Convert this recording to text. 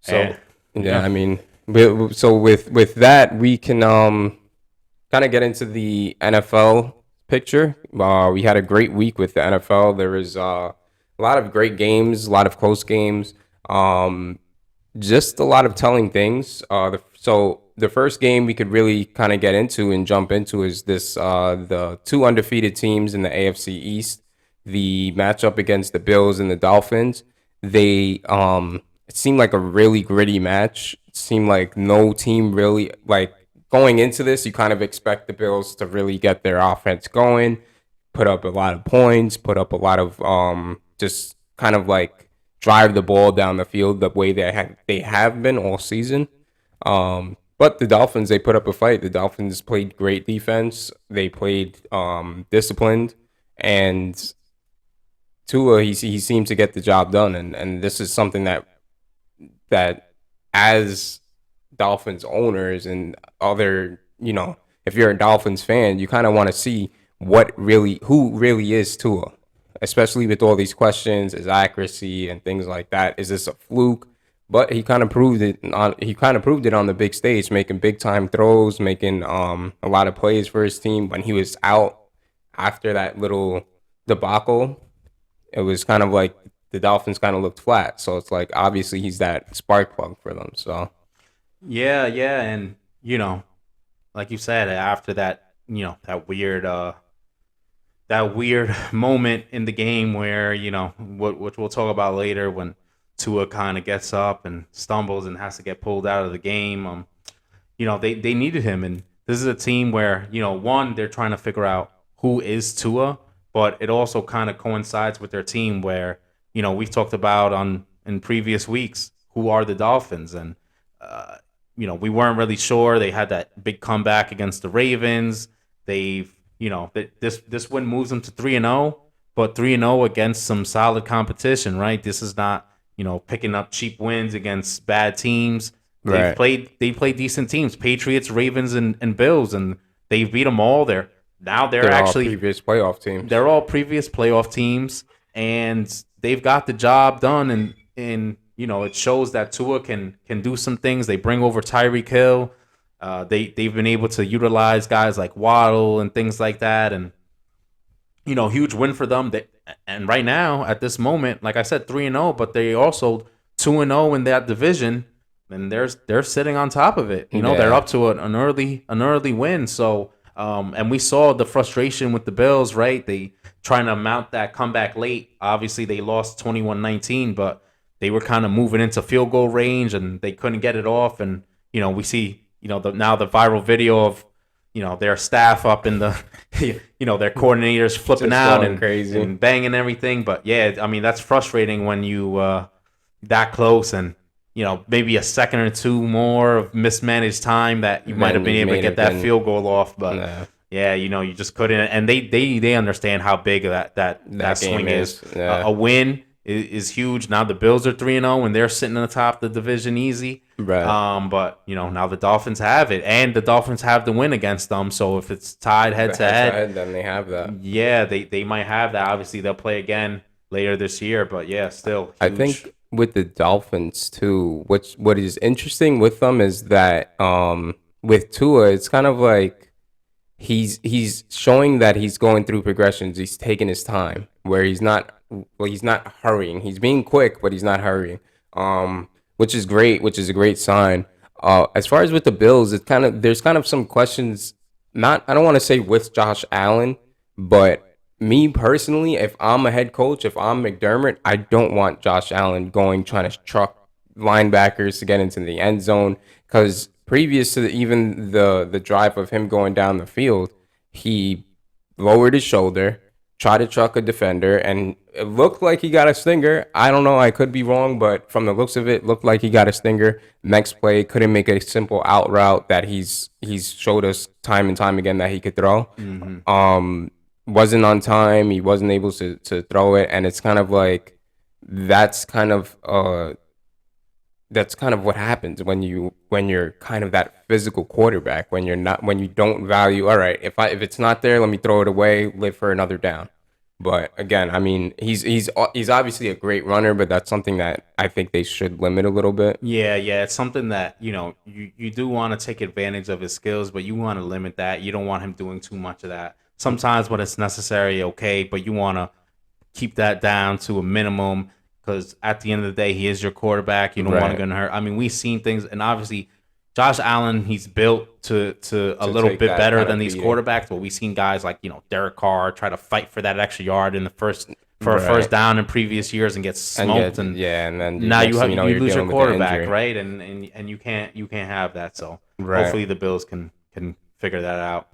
So Yeah, yeah. I mean, so with that, we can kind of get into the NFL picture. We had a great week with the NFL. There was a lot of great games, a lot of close games, um, just a lot of telling things. So the first game we could really kind of get into and jump into is this the two undefeated teams in the AFC East. The matchup against the Bills and the Dolphins. They it seemed like a really gritty match. It seemed like no team really like going into this. You kind of expect the Bills to really get their offense going, put up a lot of points, put up a lot of just kind of like drive the ball down the field the way they have been all season. But the Dolphins, they put up a fight. The Dolphins played great defense. They played disciplined, and Tua he seemed to get the job done. And this is something that as Dolphins owners and other, if you're a Dolphins fan, you kind of want to see who really is Tua, especially with all these questions, his accuracy and things like that. Is this a fluke? But he kind of proved it. He kind of proved it on the big stage, making big time throws, making a lot of plays for his team. When he was out after that little debacle, it was kind of like the Dolphins kind of looked flat. So it's like obviously he's that spark plug for them. So Yeah, and like you said, after that, that weird moment in the game where which we'll talk about later when Tua kind of gets up and stumbles and has to get pulled out of the game. They needed him, and this is a team where one, they're trying to figure out who is Tua, but it also kind of coincides with their team where we've talked about on in previous weeks who are the Dolphins, and uh, we weren't really sure. They had that big comeback against the Ravens. They've this win moves them to 3-0, but 3-0 against some solid competition, right? This is not picking up cheap wins against bad teams. right, They played decent teams, Patriots, Ravens, and Bills, and they beat them all. They're they're all actually previous playoff teams. they're all previous playoff teams, and they've got the job done. And it shows that Tua can do some things. They bring over Tyreek Hill. They've been able to utilize guys like Waddle and things like that, and huge win for them. And right now at this moment, like I said, 3-0, but they also 2-0 in that division, and they're sitting on top of it. They're Yeah, up to an early win. So and we saw the frustration with the Bills, right? They trying to mount that comeback late. Obviously, they lost 21-19, but they were kind of moving into field goal range and they couldn't get it off. And we see now the viral video of their staff up in the their coordinators flipping just out going and crazy. banging everything. But yeah, I mean that's frustrating when you that close and maybe a second or two more of mismanaged time that you might have Then been you able to may get have that been. field goal off. But Nah, yeah, you just couldn't. And they understand how big that that game swing is. is. Yeah, A win is huge. Now the Bills are 3-0 and they're sitting on the top of the division easy. right. But now the Dolphins have it, and the Dolphins have the win against them. So if it's tied If head it to head to head, head, then they have that. yeah, they might have that. Obviously, they'll play again later this year. But yeah, still I huge. think with the Dolphins too, what is interesting with them is that with Tua, it's kind of like he's showing that he's going through progressions. He's taking his time where he's not hurrying. He's being quick, but he's not hurrying. Which is great, which is a great sign. As far as with the Bills, there's kind of some questions. Not I don't want to say with Josh Allen, but me personally, if I'm a head coach, if I'm McDermott, I don't want Josh Allen going trying to truck linebackers to get into the end zone because previous to even the drive of him going down the field, he lowered his shoulder, tried to truck a defender, and it looked like he got a stinger. I don't know, I could be wrong, but from the looks of it, looked like he got a stinger. Next play, couldn't make a simple out route that he's showed us time and time again that he could throw. Hmm. Um, wasn't on time. He wasn't able to throw it, and it's kind of like that's kind of uh that's kind of what happens when you're kind of that physical quarterback when you don't value, all right, if it's not there, let me throw it away, live for another down. But again, I mean, he's obviously a great runner, but that's something that I think they should limit a little bit. Yeah, yeah, it's something that you do want to take advantage of his skills, but you want to limit that. You don't want him doing too much of that. Sometimes when it's necessary, okay, but you want to keep that down to a minimum because at the end of the day, he is your quarterback. You don't want to Right. get hurt. I mean, we've seen things, and obviously, Josh Allen, he's built to a To little take bit that better kind than of these beating. quarterbacks, but we've seen guys like Derek Carr try to fight for that extra yard in the first for a first Right. down in previous years and get And smoked, get and yeah, and then now next thing you know, you you're lose your dealing with the quarterback, injury. right? And you can't have that. So Right. hopefully the Bills can figure that out.